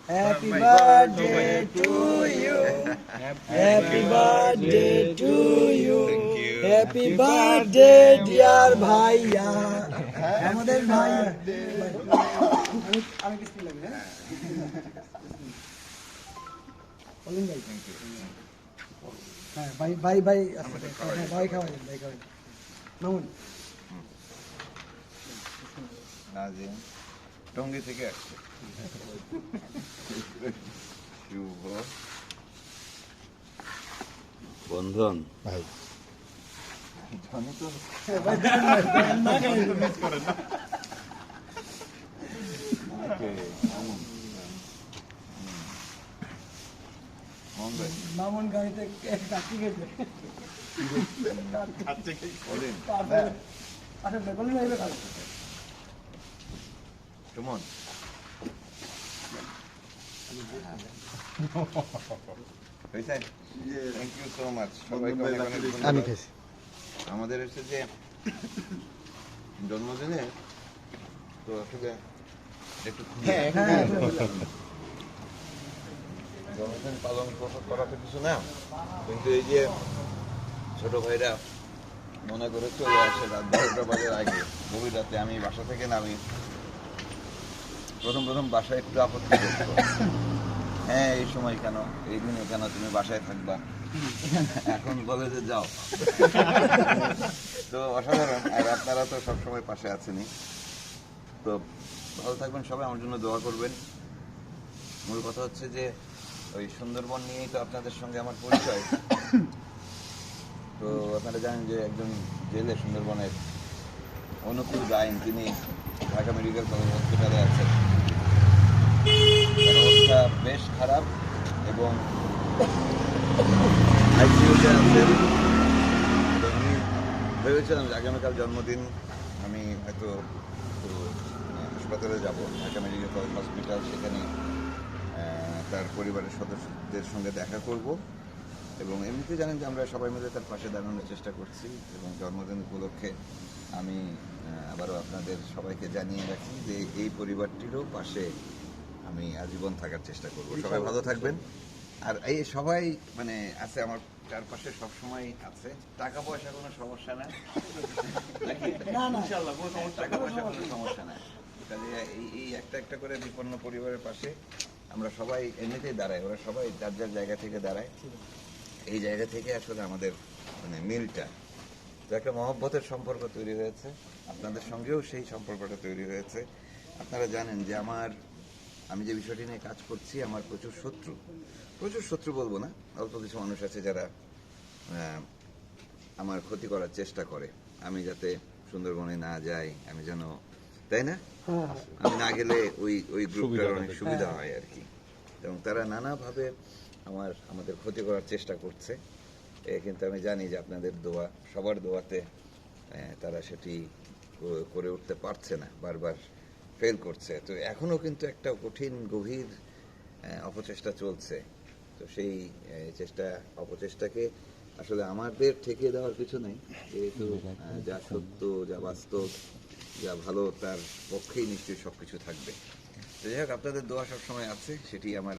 Happy birthday to you. Happy birthday to you. Happy birthday dear ভাইয়া। আমাদের ভাইয়া। আমি কিছু লাগবে না। বলুন ভাই। হ্যাঁ ভাই ভাই ভাই ভাই খাওয়াই ভাই খাওয়াই। মামুন। নাজিম টঙ্গী থেকে আসছে। শুভ বন্ধন ভাই জানি তো মামুন গাড়িতে কাটি গেছে Suman thank you so much সবাইকে অনেক অনেক ধন্যবাদ। আমাদের হচ্ছে যে জন্মদিনে তো আসলে একটু জন্মদিন পালন করা তো কিছু না, কিন্তু এই যে ছোট ভাইরা মনে করে চলে আসে রাত 12টা বাজার আগে, গভীর রাতে আমি বাসা থেকে নামি। প্রথম বাসায় একটু আপত্তি করতো, হ্যাঁ এই সময় কেন, এই দিনে কেন তুমি বাসায় থাকবা, এখন বলে যে যাও। তো অসাধারণ। আর আপনারা তো সবসময় পাশে আছেনই। তো ভালো থাকবেন সবাই, আমার জন্য দোয়া করবেন। মূল কথা হচ্ছে যে ওই সুন্দরবন নিয়েই তো আপনাদের সঙ্গে আমার পরিচয়। তো আপনারা জানেন যে একজন জেলে সুন্দরবনের অনুকূল গায়েন, তিনি ঢাকা মেডিকেল কলেজ হসপিটালে আছেন। অবস্থা বেশ খারাপ এবং আইসিইউতে আছেন। তো আমি ভেবেছিলাম যে আগামীকাল জন্মদিন, আমি হয়তো হাসপাতালে যাব, ঢাকা মেডিকেল কলেজ হসপিটাল, সেখানে তার পরিবারের সদস্যদের সঙ্গে দেখা করব। এবং এমনিতে জানেন যে আমরা সবাই মিলে তার পাশে দাঁড়ানোর চেষ্টা করছি। এবং জন্মদিন উপলক্ষে আমি আবারও আপনাদের সবাইকে জানিয়ে রাখি যে এই পরিবারটিরও পাশে আমি আজীবন থাকার চেষ্টা করব। সবাই ভালো থাকবেন। আর এই সবাই মানে আছে আমার চারপাশে, সবসময় আছে। টাকা পয়সা কোনো সমস্যা না, ইনশাআল্লাহ টাকা পয়সা কোনো সমস্যা না। কাজে এই একটা করে বিপন্ন পরিবারের পাশে আমরা সবাই এমনিতেই দাঁড়াই, ওরা সবাই যার যার জায়গা থেকে দাঁড়ায়। এই জায়গা থেকে আসলে আমাদের মানে মিলটা, তো একটা মহব্বতের সম্পর্ক তৈরি হয়েছে। আপনাদের সঙ্গেও সেই সম্পর্কটা তৈরি হয়েছে। আপনারা জানেন যে আমি যে বিষয়টি নিয়ে কাজ করছি, আমার প্রচুর শত্রু বলবো না, অল্প কিছু মানুষ আছে যারা আমার ক্ষতি করার চেষ্টা করে। আমি যাতে সুন্দরবনে না যাই, আমি যেন, তাই না, আমি না গেলে ওই গ্রুপটার অনেক সুবিধা হয় আর কি। এবং তারা নানাভাবে আমাদের ক্ষতি করার চেষ্টা করছে। কিন্তু আমি জানি যে আপনাদের দোয়া, সবার দোয়াতে তারা সেটি করে উঠতে পারছে না, বারবার ফেল করছে। তো এখনো কিন্তু একটা কঠিন গভীর অপচেষ্টা চলছে। তো সেই অপচেষ্টাকে আসলে আমাদের ঠেকিয়ে দেওয়ার কিছু নেই, যেহেতু যা সত্য, যা বাস্তব, যা ভালো, তার পক্ষেই নিশ্চয়ই সবকিছু থাকবে। তো যাই হোক, আপনাদের দোয়া সবসময় আছে, সেটি আমার